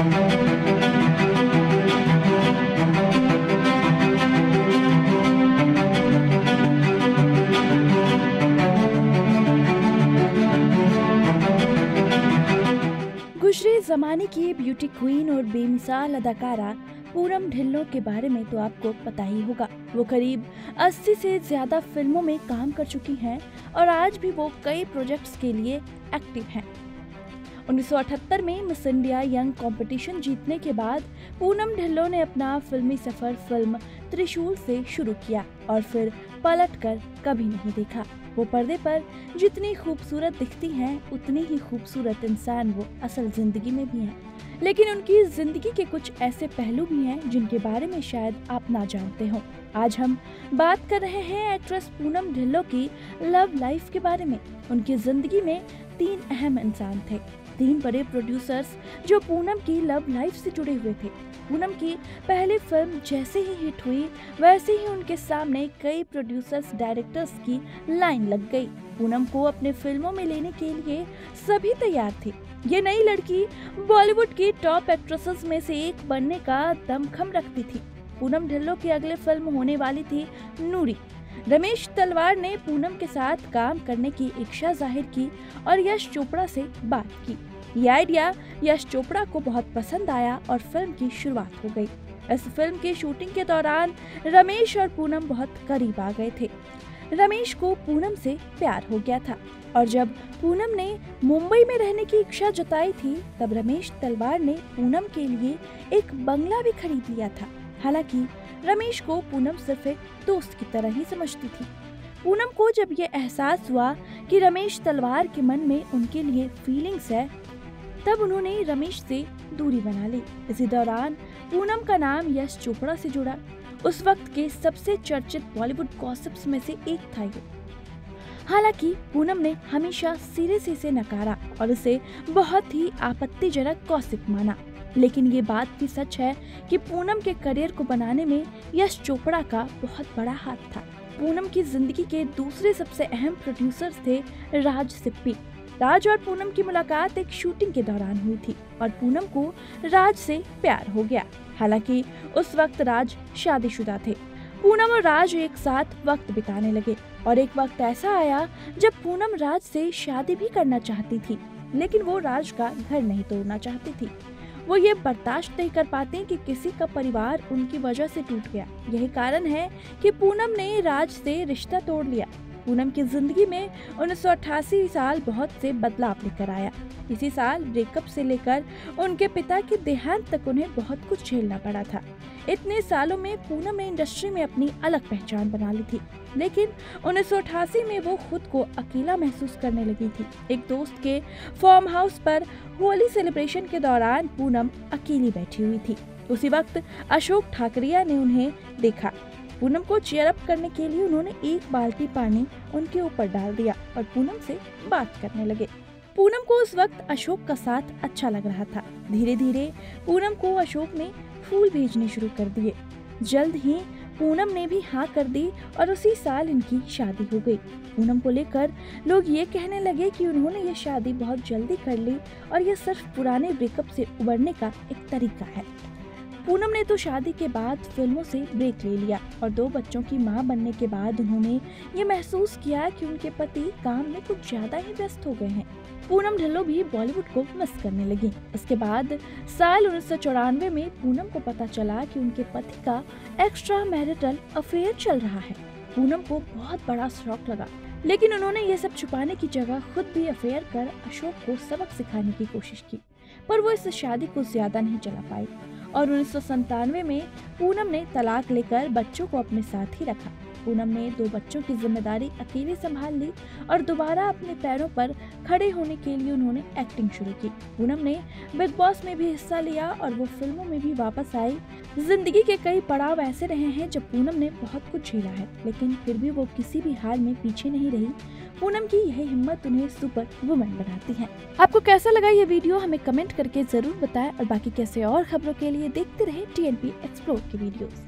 गुजरे जमाने की ब्यूटी क्वीन और बेमिसाल अदाकारा पूनम ढिल्लों के बारे में तो आपको पता ही होगा। वो करीब 80 से ज्यादा फिल्मों में काम कर चुकी हैं और आज भी वो कई प्रोजेक्ट्स के लिए एक्टिव हैं। 1978 में मिस इंडिया यंग कंपटीशन जीतने के बाद पूनम ढिल्लों ने अपना फिल्मी सफर फिल्म त्रिशूल से शुरू किया और फिर पलट कर कभी नहीं देखा। वो पर्दे पर जितनी खूबसूरत दिखती हैं उतनी ही खूबसूरत इंसान वो असल जिंदगी में भी हैं। लेकिन उनकी जिंदगी के कुछ ऐसे पहलू भी हैं जिनके बारे में शायद आप ना जानते हो। आज हम बात कर रहे हैं एक्ट्रेस पूनम ढिल्लों की लव लाइफ के बारे में। उनकी जिंदगी में 3 अहम इंसान थे, 3 बड़े प्रोड्यूसर्स जो पूनम की लव लाइफ से जुड़े हुए थे। पूनम की पहली फिल्म जैसे ही हिट हुई वैसे ही उनके सामने कई प्रोड्यूसर्स डायरेक्टर्स की लाइन लग गई। पूनम को अपने फिल्मों में लेने के लिए सभी तैयार थे। ये नई लड़की बॉलीवुड की टॉप एक्ट्रेसेस में से एक बनने का दमखम रखती थी। पूनम ढिल्लों की अगली फिल्म होने वाली थी नूरी। रमेश तलवार ने पूनम के साथ काम करने की इच्छा जाहिर की और यश चोपड़ा से बात की। ये आइडिया यश चोपड़ा को बहुत पसंद आया और फिल्म की शुरुआत हो गई। इस फिल्म की शूटिंग के दौरान रमेश और पूनम बहुत करीब आ गए थे। रमेश को पूनम से प्यार हो गया था और जब पूनम ने मुंबई में रहने की इच्छा जताई थी तब रमेश तलवार ने पूनम के लिए एक बंगला भी खरीद लिया था। हालांकि रमेश को पूनम सिर्फ एक दोस्त की तरह ही समझती थी। पूनम को जब ये एहसास हुआ कि रमेश तलवार के मन में उनके लिए फीलिंग्स है तब उन्होंने रमेश से दूरी बना ली। इसी दौरान पूनम का नाम यश चोपड़ा से जुड़ा। उस वक्त के सबसे चर्चित बॉलीवुड गॉसिप्स में से एक था ये। हालांकि पूनम ने हमेशा सिरे से इसे नकारा और इसे बहुत ही आपत्तिजनक गॉसिप माना। लेकिन ये बात भी सच है कि पूनम के करियर को बनाने में यश चोपड़ा का बहुत बड़ा हाथ था। पूनम की जिंदगी के दूसरे सबसे अहम प्रोड्यूसर्स थे राज सिप्पी। राज और पूनम की मुलाकात एक शूटिंग के दौरान हुई थी और पूनम को राज से प्यार हो गया। हालांकि उस वक्त राज शादीशुदा थे। पूनम और राज एक साथ वक्त बिताने लगे और एक वक्त ऐसा आया जब पूनम राज से शादी भी करना चाहती थी, लेकिन वो राज का घर नहीं तोड़ना चाहती थी। वो ये बर्दाश्त नहीं कर पाती कि किसी का परिवार उनकी वजह से टूट गया। यही कारण है कि पूनम ने राज से रिश्ता तोड़ लिया। पूनम की जिंदगी में 1988 साल बहुत से बदलाव लेकर आया। इसी साल ब्रेकअप से लेकर उनके पिता के देहांत तक उन्हें बहुत कुछ झेलना पड़ा था। इतने सालों में पूनम ने इंडस्ट्री में अपनी अलग पहचान बना ली थी, लेकिन 1988 में वो खुद को अकेला महसूस करने लगी थी। एक दोस्त के फार्म हाउस पर होली सेलिब्रेशन के दौरान पूनम अकेली बैठी हुई थी। उसी वक्त अशोक ठाकरिया ने उन्हें देखा। पूनम को चीयर अप करने के लिए उन्होंने एक बाल्टी पानी उनके ऊपर डाल दिया और पूनम से बात करने लगे। पूनम को उस वक्त अशोक का साथ अच्छा लग रहा था। धीरे धीरे पूनम को अशोक ने फूल भेजने शुरू कर दिए। जल्द ही पूनम ने भी हाँ कर दी और उसी साल इनकी शादी हो गई। पूनम को लेकर लोग ये कहने लगे कि उन्होंने ये शादी बहुत जल्दी कर ली और ये सिर्फ पुराने ब्रेकअप से उबरने का एक तरीका है। पूनम ने तो शादी के बाद फिल्मों से ब्रेक ले लिया और 2 बच्चों की मां बनने के बाद उन्होंने ये महसूस किया कि उनके पति काम में कुछ ज्यादा ही व्यस्त हो गए हैं। पूनम ढिल्लों भी बॉलीवुड को मिस करने लगी। इसके बाद साल 1994 में पूनम को पता चला कि उनके पति का एक्स्ट्रा मैरिटल अफेयर चल रहा है। पूनम को बहुत बड़ा शॉक लगा, लेकिन उन्होंने ये सब छुपाने की जगह खुद भी अफेयर कर अशोक को सबक सिखाने की कोशिश की, पर वो इस शादी को ज्यादा नहीं चला पाई और 1997 में पूनम ने तलाक लेकर बच्चों को अपने साथ ही रखा। पूनम ने 2 बच्चों की जिम्मेदारी अकेले संभाल ली और दोबारा अपने पैरों पर खड़े होने के लिए उन्होंने एक्टिंग शुरू की। पूनम ने बिग बॉस में भी हिस्सा लिया और वो फिल्मों में भी वापस आई। जिंदगी के कई पड़ाव ऐसे रहे हैं जब पूनम ने बहुत कुछ झेला है, लेकिन फिर भी वो किसी भी हाल में पीछे नहीं रही। पूनम की यह हिम्मत उन्हें सुपर वुमन बनाती है। आपको कैसा लगा ये वीडियो हमें कमेंट करके जरूर बताएं और बाकी कैसे और खबरों के लिए देखते रहे TNP एक्सप्लोर की वीडियोस।